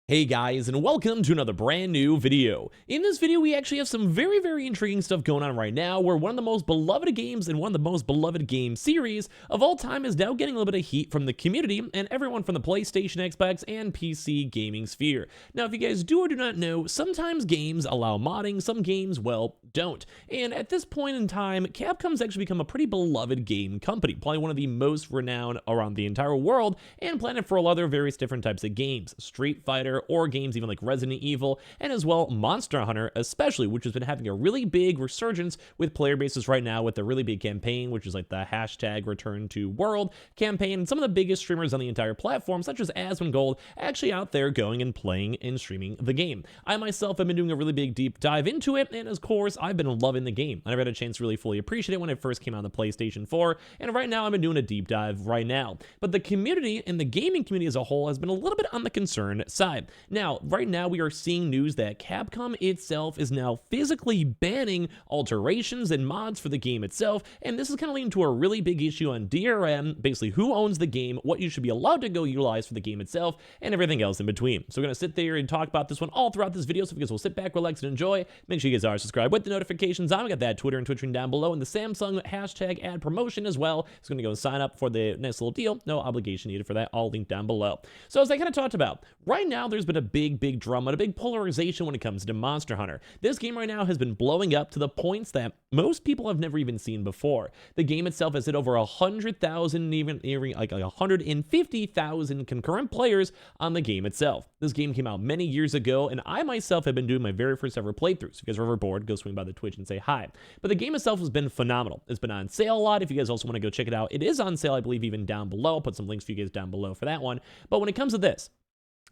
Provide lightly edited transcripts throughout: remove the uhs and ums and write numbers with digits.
Hey guys, and welcome to another brand new video. In this video, we actually have some very intriguing stuff going on right now, where one of the most beloved games and one of the most beloved game series of all time is now getting a little bit of heat from the community and everyone from the PlayStation, Xbox, and PC gaming sphere. Now, if you guys do or do not know, sometimes games allow modding, some games, well, don't. And at this point in time, Capcom's actually become a pretty beloved game company, probably one of the most renowned around the entire world, and planted for a lot of their various different types of games. Street Fighter, or games even like Resident Evil, and as well Monster Hunter especially, which has been having a really big resurgence with player bases right now with a really big campaign, which is like the hashtag return to world campaign, and some of the biggest streamers on the entire platform, such as Asmongold, actually out there going and playing and streaming the game. I myself have been doing a really big deep dive into it, and of course I've been loving the game. I never had a chance to really fully appreciate it when it first came out on the PlayStation 4, and right now I've been doing a deep dive right now. But the community and the gaming community as a whole has been a little bit on the concerned side. Now, right now we are seeing news that Capcom itself is now physically banning alterations and mods for the game itself, and this is kind of leading to a really big issue on DRM, basically who owns the game, what you should be allowed to go utilize for the game itself, and everything else in between. So we're going to sit there and talk about this one all throughout this video, so you guys will sit back, relax, and enjoy. Make sure you guys are subscribed with the notifications on. We got that Twitter and Twitch down below, and the Samsung hashtag ad promotion as well. It's going to go and sign up for the nice little deal. No obligation needed for that. All linked down below. So as I kind of talked about, right now there's been a big drama, a big polarization when it comes to Monster Hunter. This game right now has been blowing up to the points that most people have never even seen before. The game itself has hit over 100,000, even like 150,000 concurrent players on the game itself. This game came out many years ago, and I myself have been doing my very first ever playthroughs. If you guys are ever bored, go swing by the Twitch and say hi. But the game itself has been phenomenal. It's been on sale a lot. If you guys also want to go check it out, it is on sale, I believe, even down below. I'll put some links for you guys down below for that one. But when it comes to this,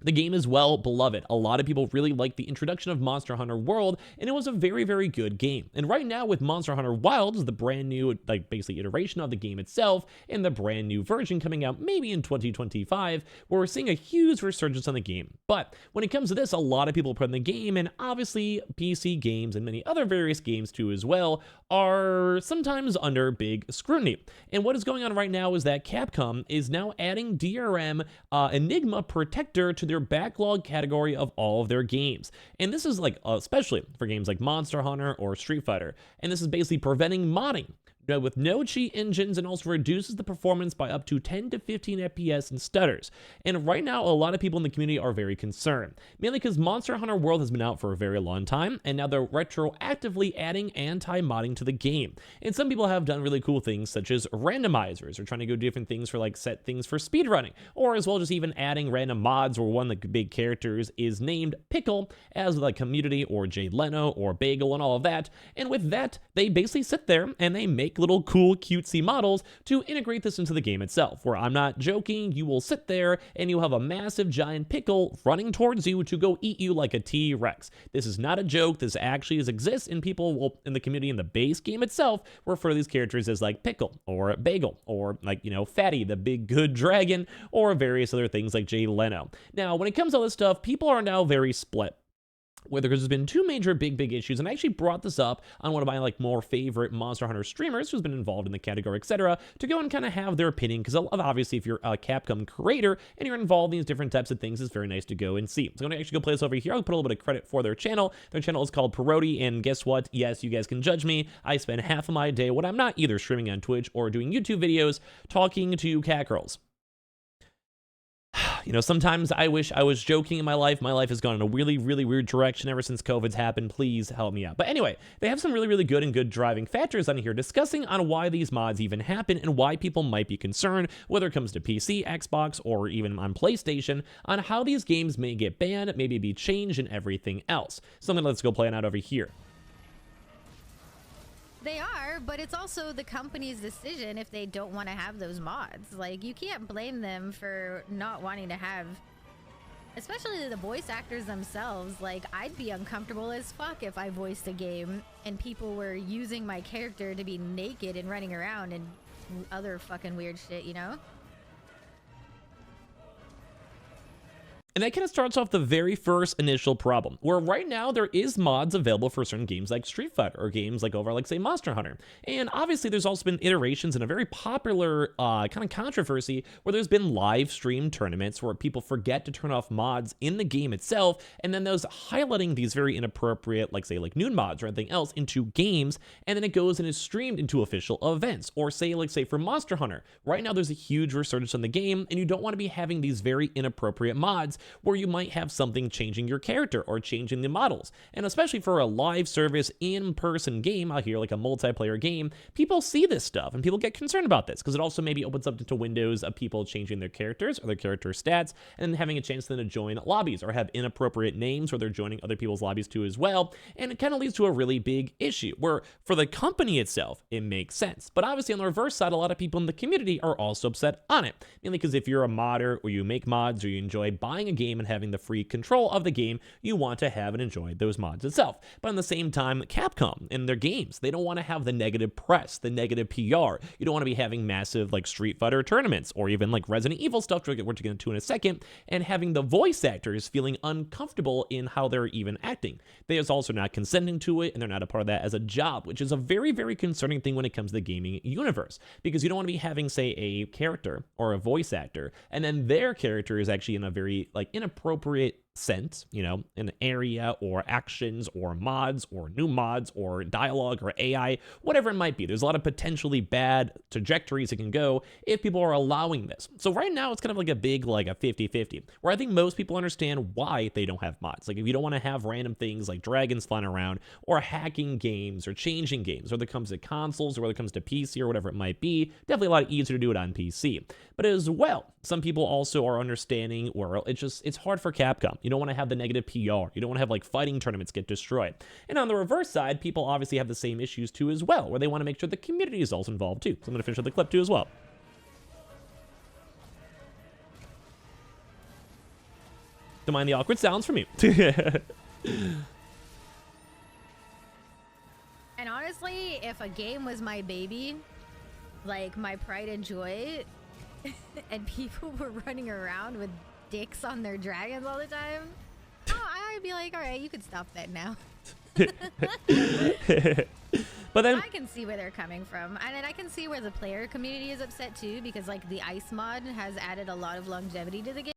the game is well beloved. A lot of people really like the introduction of Monster Hunter World, and it was a very good game. And right now with Monster Hunter Wilds, the brand new, like basically iteration of the game itself, and the brand new version coming out maybe in 2025, where we're seeing a huge resurgence on the game. But when it comes to this, a lot of people put in the game, and obviously PC games and many other various games too as well, are sometimes under big scrutiny. And what is going on right now is that Capcom is now adding DRM Enigma Protector to their backlog category of all of their games. And this is like, especially for games like Monster Hunter or Street Fighter. And this is basically preventing modding with no cheat engines, and also reduces the performance by up to 10 to 15 FPS and stutters. And right now, a lot of people in the community are very concerned, mainly because Monster Hunter World has been out for a very long time, and now they're retroactively adding anti-modding to the game. And some people have done really cool things, such as randomizers, or trying to go different things for like set things for speedrunning, or as well just even adding random mods where one of the big characters is named Pickle, as like Community, or Jay Leno, or Bagel, and all of that. And with that, they basically sit there and they make little cool cutesy models to integrate this into the game itself, where I'm not joking, you will sit there and you'll have a massive giant pickle running towards you to go eat you like a T-Rex. This is not a joke. This actually exists, and people will, in the community, in the base game itself, refer to these characters as like Pickle or Bagel, or like, you know, Fatty the big good dragon, or various other things like Jay Leno. Now when it comes to all this stuff, people are now very split, whether because there's been two major big issues, and I actually brought this up on one of my like more favorite Monster Hunter streamers who's been involved in the category, etc., to go and kind of have their opinion, because obviously if you're a Capcom creator and you're involved in these different types of things, it's very nice to go and see. So I'm going to actually go play this over here. I'll put a little bit of credit for their channel. Their channel is called Parody, and guess what? Yes, you guys can judge me. I spend half of my day when I'm not either streaming on Twitch or doing YouTube videos talking to cat girls. You know, sometimes I wish I was joking in my life. My life has gone in a really weird direction ever since COVID's happened. Please help me out. But anyway, they have some really good driving factors on here discussing on why these mods even happen and why people might be concerned, whether it comes to PC, Xbox, or even on PlayStation, on how these games may get banned, maybe be changed, and everything else. So let's go play it out over here. They are, but it's also the company's decision if they don't want to have those mods. Like, you can't blame them for not wanting to have, especially the voice actors themselves. Like, I'd be uncomfortable as fuck if I voiced a game and people were using my character to be naked and running around and other fucking weird shit, you know? And that kind of starts off the very first initial problem, where right now there is mods available for certain games like Street Fighter or games like over like say Monster Hunter. And obviously there's also been iterations and a very popular kind of controversy where there's been live stream tournaments where people forget to turn off mods in the game itself, and then those highlighting these very inappropriate, like say like nude mods or anything else into games, and then it goes and is streamed into official events. Or say like say for Monster Hunter, right now there's a huge resurgence in the game, and you don't want to be having these very inappropriate mods where you might have something changing your character or changing the models. And especially for a live service in-person game out here, like a multiplayer game, people see this stuff and people get concerned about this because it also maybe opens up into windows of people changing their characters or their character stats and then having a chance then to join lobbies or have inappropriate names where they're joining other people's lobbies too as well. And it kind of leads to a really big issue where for the company itself, it makes sense. But obviously on the reverse side, a lot of people in the community are also upset on it. Mainly because if you're a modder or you make mods or you enjoy buying a game and having the free control of the game, you want to have and enjoy those mods itself. But at the same time, Capcom in their games, they don't want to have the negative press, the negative PR. You don't want to be having massive like Street Fighter tournaments or even like Resident Evil stuff, which we're going to in a second, and having the voice actors feeling uncomfortable in how they're even acting. They are also not consenting to it, and they're not a part of that as a job, which is a very, very concerning thing when it comes to the gaming universe, because you don't want to be having, say, a character or a voice actor, and then their character is actually in a very like inappropriate sense, you know, an area or actions or mods or new mods or dialogue or AI, whatever it might be. There's a lot of potentially bad trajectories it can go if people are allowing this. So right now it's kind of like a big, like a 50-50, where I think most people understand why they don't have mods. Like if you don't want to have random things like dragons flying around or hacking games or changing games, whether it comes to consoles or whether it comes to PC or whatever it might be, definitely a lot easier to do it on PC. But as well, some people also are understanding where it's hard for Capcom. You don't want to have the negative PR. You don't want to have like fighting tournaments get destroyed. And on the reverse side, people obviously have the same issues too as well, where they want to make sure the community is also involved too. So I'm going to finish up the clip too as well. Don't mind the awkward sounds from me. And honestly, if a game was my baby, like my pride and joy, and people were running around with dicks on their dragons all the time, I'd be like, all right, you could stop that now. But then I can see where they're coming from, and then I can see where the player community is upset too, because like the ice mod has added a lot of longevity to the game.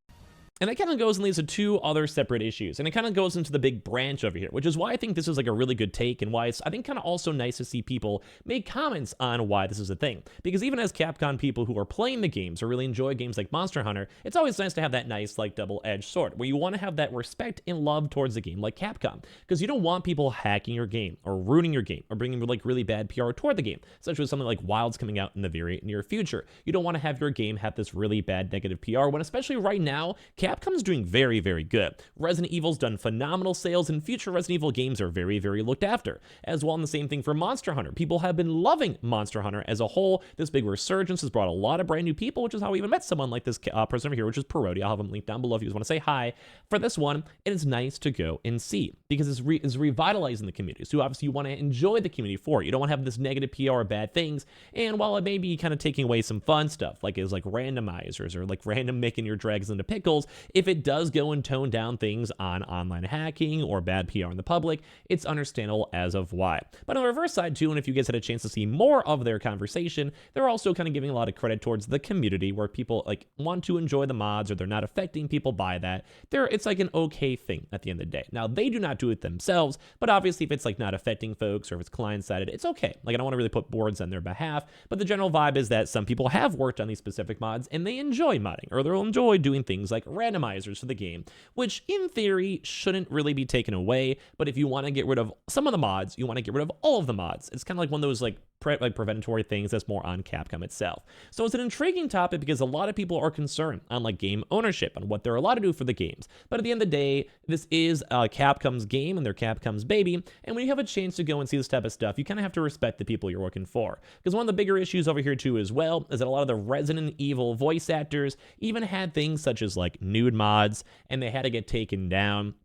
And that kind of goes and leads to two other separate issues. And it kind of goes into the big branch over here, which is why I think this is like a really good take and why it's, I think, kind of also nice to see people make comments on why this is a thing. Because even as Capcom people who are playing the games or really enjoy games like Monster Hunter, it's always nice to have that nice like double-edged sword where you want to have that respect and love towards the game like Capcom. Because you don't want people hacking your game or ruining your game or bringing like really bad PR toward the game, such as something like Wild's coming out in the very near future. You don't want to have your game have this really bad negative PR when, especially right now, Capcom's doing very, very good. Resident Evil's done phenomenal sales, and future Resident Evil games are very, very looked after. As well, and the same thing for Monster Hunter. People have been loving Monster Hunter as a whole. This big resurgence has brought a lot of brand new people, which is how we even met someone like this person over here, which is Parody. I'll have him linked down below if you just want to say hi. For this one, it is nice to go and see because it's revitalizing the community. So obviously you want to enjoy the community for it. You don't want to have this negative PR or bad things. And while it may be kind of taking away some fun stuff, like is like randomizers or like random making your dragons into pickles, if it does go and tone down things on online hacking or bad PR in the public, it's understandable as of why. But on the reverse side too, and if you guys had a chance to see more of their conversation, they're also kind of giving a lot of credit towards the community where people like want to enjoy the mods or they're not affecting people by that. It's like an okay thing at the end of the day. Now, they do not do it themselves, but obviously if it's like not affecting folks or if it's client-sided, it's okay. Like I don't want to really put boards on their behalf, but the general vibe is that some people have worked on these specific mods and they enjoy modding or they'll enjoy doing things like randomizers for the game, which in theory shouldn't really be taken away. But if you want to get rid of some of the mods, you want to get rid of all of the mods. It's kind of like one of those like preventatory things that's more on Capcom itself. So it's an intriguing topic because a lot of people are concerned on like game ownership and what they're allowed to do for the games. But at the end of the day, this is Capcom's game and they're Capcom's baby. And when you have a chance to go and see this type of stuff, you kind of have to respect the people you're working for. Because one of the bigger issues over here too as well is that a lot of the Resident Evil voice actors even had things such as like nude mods and they had to get taken down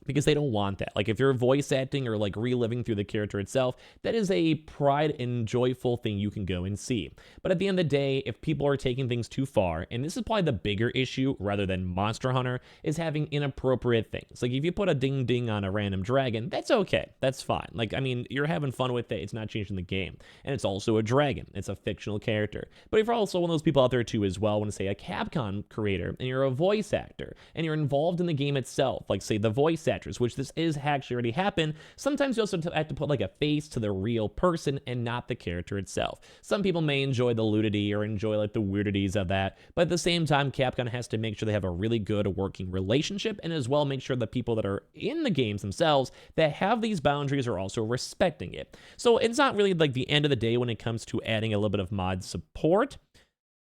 because they don't want that. Like if you're voice acting or like reliving through the character itself, that is a pride and joyful thing you can go and see. But at the end of the day, if people are taking things too far, and this is probably the bigger issue rather than Monster Hunter, is having inappropriate things. Like if you put a ding ding on a random dragon, that's okay. That's fine. Like, I mean, you're having fun with it. It's not changing the game. And it's also a dragon. It's a fictional character. But if you're also one of those people out there too as well, want to say a Capcom creator, and you're a voice actor, and you're involved in the game itself, like say the voice actors, which this is actually already happened, sometimes you also have to put like a face to the real person and not the character itself. Some people may enjoy the ludity or enjoy like the weirdities of that, but at the same time, Capcom has to make sure they have a really good working relationship, and as well make sure the people that are in the games themselves that have these boundaries are also respecting it. So it's not really like the end of the day when it comes to adding a little bit of mod support.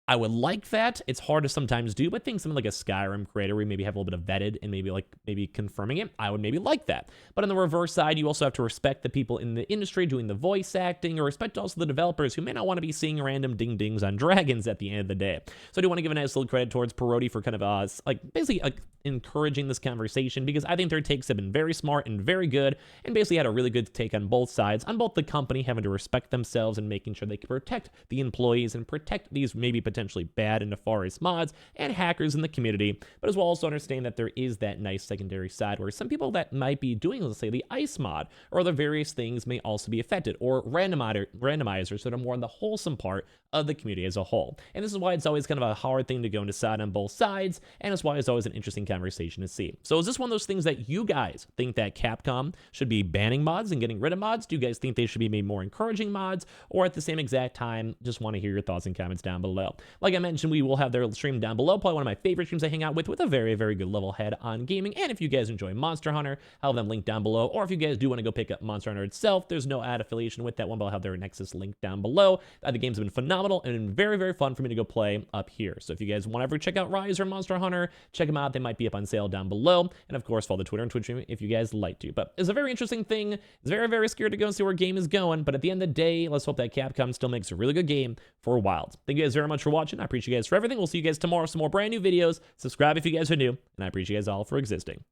I would like that. It's hard to sometimes do, but think something like a Skyrim creator, we maybe have a little bit of vetted and maybe confirming it. I would maybe like that. But on the reverse side, you also have to respect the people in the industry doing the voice acting, or respect also the developers who may not want to be seeing random ding dings on dragons at the end of the day. So I do want to give a nice little credit towards Parody for kind of basically encouraging this conversation, because I think their takes have been very smart and very good, and basically had a really good take on both sides, on both the company having to respect themselves and making sure they can protect the employees and protect these maybe potentially bad and nefarious mods and hackers in the community, but as well also understand that there is that nice secondary side where some people that might be doing, let's say, the ice mod or other various things may also be affected, or randomizers that are more on the wholesome part of the community as a whole. And this is why it's always kind of a hard thing to go and decide on both sides, and it's why it's always an interesting conversation to see. So is this one of those things that you guys think that Capcom should be banning mods and getting rid of mods? Do you guys think they should be made more encouraging mods, or at the same exact time, just want to hear your thoughts and comments down below? Like I mentioned, we will have their stream down below, probably one of my favorite streams I hang out with a very, very good level head on gaming. And if you guys enjoy Monster Hunter, I'll have them linked down below, or if you guys do want to go pick up Monster Hunter itself, there's no ad affiliation with that one, but I'll have their Nexus link down below. The games have been phenomenal and been very, very fun for me to go play up here. So if you guys want to ever check out Rise or Monster Hunter, check them out. They might be up on sale down below. And of course, follow the Twitter and Twitch if you guys like to. But it's a very interesting thing. It's very, very scared to go and see where game is going. But at the end of the day, let's hope that Capcom still makes a really good game for Wild. Thank you guys very much for watching. I appreciate you guys for everything. We'll see you guys tomorrow for some more brand new videos. Subscribe if you guys are new, and I appreciate you guys all for existing.